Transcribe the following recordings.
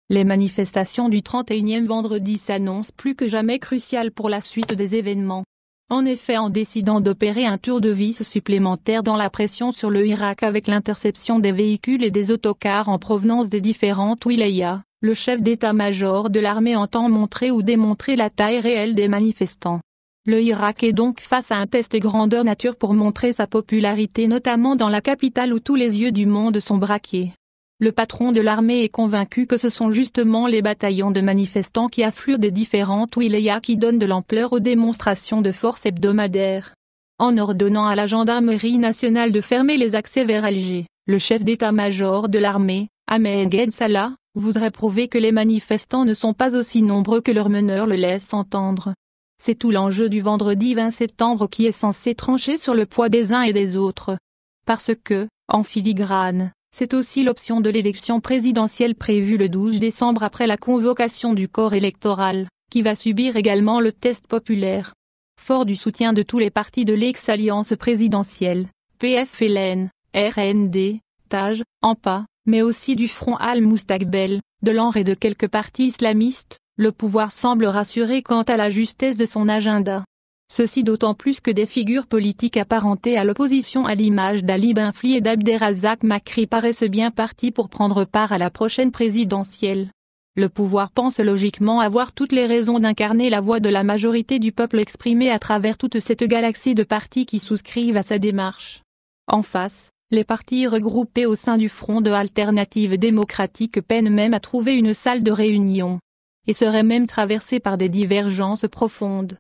Les manifestations du 31e vendredi s'annoncent plus que jamais cruciales pour la suite des événements. En effet, en décidant d'opérer un tour de vis supplémentaire dans la pression sur le Irak avec l'interception des véhicules et des autocars en provenance des différentes wilayas, le chef d'état-major de l'armée entend montrer ou démontrer la taille réelle des manifestants. Le Irak est donc face à un test grandeur nature pour montrer sa popularité, notamment dans la capitale où tous les yeux du monde sont braqués. Le patron de l'armée est convaincu que ce sont justement les bataillons de manifestants qui affluent des différentes wilayas qui donnent de l'ampleur aux démonstrations de force hebdomadaires. En ordonnant à la gendarmerie nationale de fermer les accès vers Alger, le chef d'état-major de l'armée, Ahmed Ghed Salah, voudrait prouver que les manifestants ne sont pas aussi nombreux que leur meneur le laisse entendre. C'est tout l'enjeu du vendredi 20 septembre qui est censé trancher sur le poids des uns et des autres. Parce que, en filigrane, c'est aussi l'option de l'élection présidentielle prévue le 12 décembre après la convocation du corps électoral, qui va subir également le test populaire. Fort du soutien de tous les partis de l'ex-alliance présidentielle, PFLN, RND, TAJ, ANPA, mais aussi du Front Al-Moustakbel, de l'ANR et de quelques partis islamistes, le pouvoir semble rassuré quant à la justesse de son agenda. Ceci d'autant plus que des figures politiques apparentées à l'opposition à l'image d'Ali Benfli et d'Abderrazak Makri paraissent bien partis pour prendre part à la prochaine présidentielle. Le pouvoir pense logiquement avoir toutes les raisons d'incarner la voix de la majorité du peuple exprimée à travers toute cette galaxie de partis qui souscrivent à sa démarche. En face, les partis regroupés au sein du Front de Alternative démocratique peinent même à trouver une salle de réunion. Et seraient même traversés par des divergences profondes.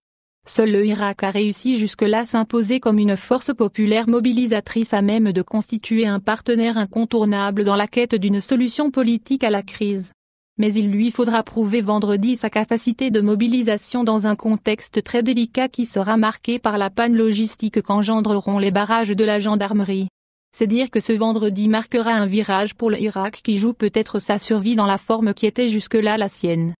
Seul le Irak a réussi jusque-là à s'imposer comme une force populaire mobilisatrice à même de constituer un partenaire incontournable dans la quête d'une solution politique à la crise. Mais il lui faudra prouver vendredi sa capacité de mobilisation dans un contexte très délicat qui sera marqué par la panne logistique qu'engendreront les barrages de la gendarmerie. C'est dire que ce vendredi marquera un virage pour le Irak qui joue peut-être sa survie dans la forme qui était jusque-là la sienne.